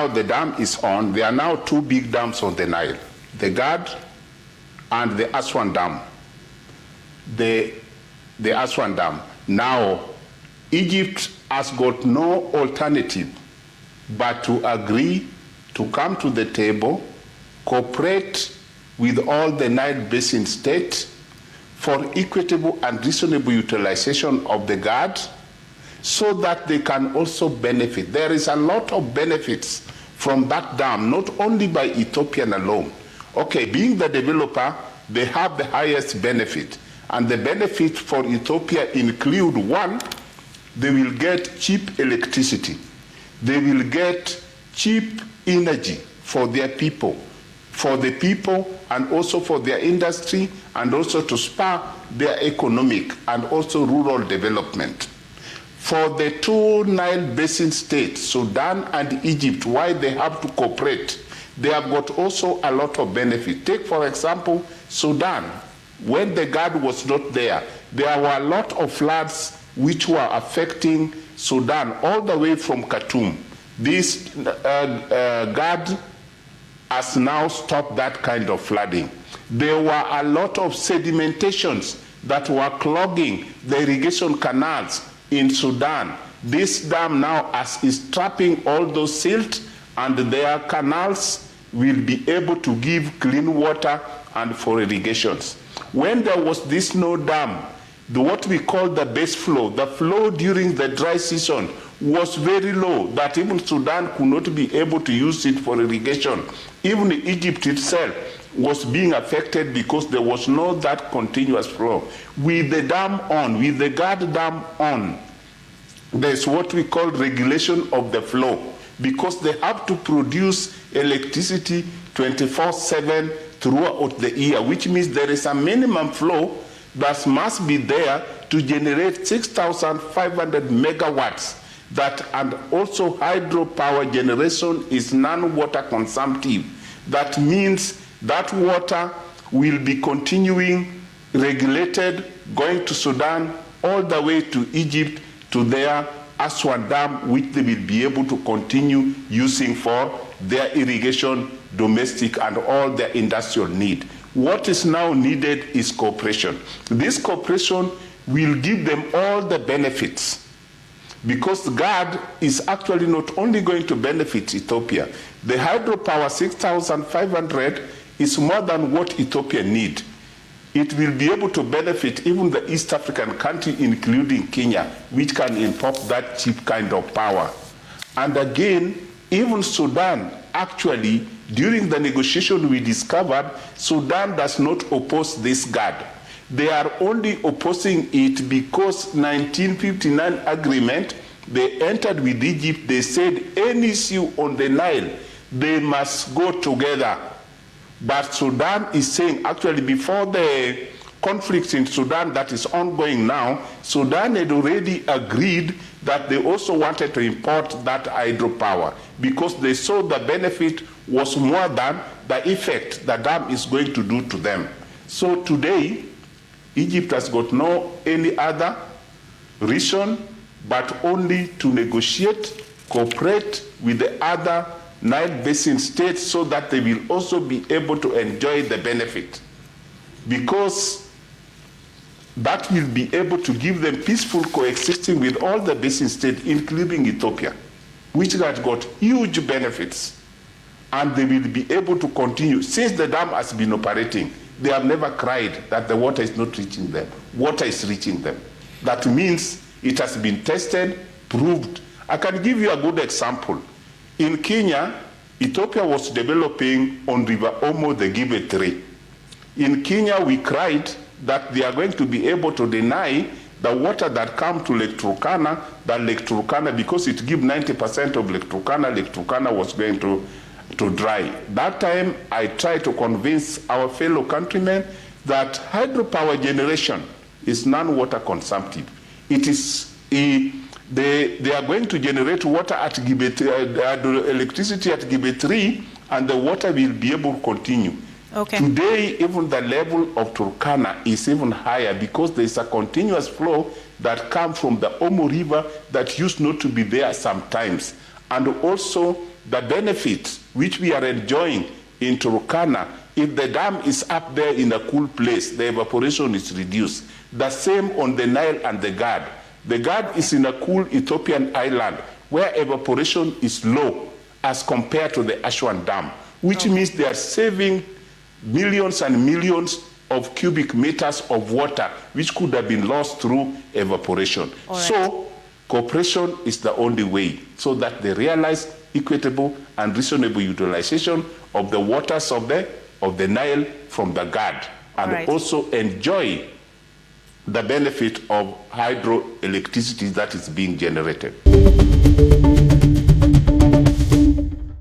now the dam is on. There are now two big dams on the Nile, the GERD and the Aswan Dam. The Aswan Dam. Now, Egypt has got no alternative but to agree to come to the table, cooperate with all the Nile Basin States for equitable and reasonable utilization of the GERD so that they can also benefit. There is a lot of benefits from that dam, not only by Ethiopia alone. Okay, being the developer, they have the highest benefit. And the benefits for Ethiopia include, one, they will get cheap electricity. They will get cheap energy for their people, and also for their industry, and also to spur their economic and also rural development. For the two Nile Basin states, Sudan and Egypt, why they have to cooperate, they have got also a lot of benefit. Take, for example, Sudan. When the GERD was not there, there were a lot of floods which were affecting Sudan all the way from Khartoum. This GERD has now stopped that kind of flooding. There were a lot of sedimentations that were clogging the irrigation canals in Sudan. This dam now is trapping all those silt, and their canals will be able to give clean water and for irrigations. When there was this no dam, what we call the base flow, the flow during the dry season was very low, that even Sudan could not be able to use it for irrigation. Even Egypt itself was being affected because there was no that continuous flow. With the dam on, with the GERD dam on, there's what we call regulation of the flow, because they have to produce electricity 24/7 throughout the year, which means there is a minimum flow that must be there to generate 6,500 megawatts. That, and also hydropower generation is non-water consumptive. That means that water will be continuing regulated, going to Sudan all the way to Egypt to their Aswan Dam, which they will be able to continue using for their irrigation, domestic, and all their industrial need. What is now needed is cooperation. This cooperation will give them all the benefits, because the GERD is actually not only going to benefit Ethiopia. The hydropower 6,500 is more than what Ethiopia needs. It will be able to benefit even the East African country, including Kenya, which can import that cheap kind of power. And again, even Sudan, actually, during the negotiation we discovered, Sudan does not oppose this GERD. They are only opposing it because 1959 agreement, they entered with Egypt, they said any issue on the Nile, they must go together. But Sudan is saying, actually before the conflict in Sudan that is ongoing now, Sudan had already agreed that they also wanted to import that hydropower because they saw the benefit was more than the effect the dam is going to do to them. So today, Egypt has got no any other reason but only to negotiate, cooperate with the other Nile Basin states so that they will also be able to enjoy the benefit, because that will be able to give them peaceful coexisting with all the basin states, including Ethiopia, which has got huge benefits, and they will be able to continue. Since the dam has been operating, they have never cried that the water is not reaching them. Water is reaching them. That means it has been tested, proved. I can give you a good example. In Kenya, Ethiopia was developing on River Omo the Gibe 3. In Kenya, we cried that they are going to be able to deny the water that comes to Lake Turkana, because it gives 90% of Lake Turkana was going to dry. That time, I tried to convince our fellow countrymen that hydropower generation is non-water consumptive. It is they are going to generate water at electricity at Gibe 3, and the water will be able to continue. Okay. Today, even the level of Turkana is even higher because there is a continuous flow that comes from the Omo River that used not to be there sometimes. And also, the benefits which we are enjoying in Turkana, if the dam is up there in a cool place, the evaporation is reduced. The same on the Nile and the GERD. The GERD is in a cool Ethiopian island where evaporation is low as compared to the Aswan Dam, which means they are saving millions and millions of cubic meters of water, which could have been lost through evaporation. Right. So cooperation is the only way, so that they realize equitable and reasonable utilization of the waters of the Nile from the GERD, and also enjoy the benefit of hydroelectricity that is being generated.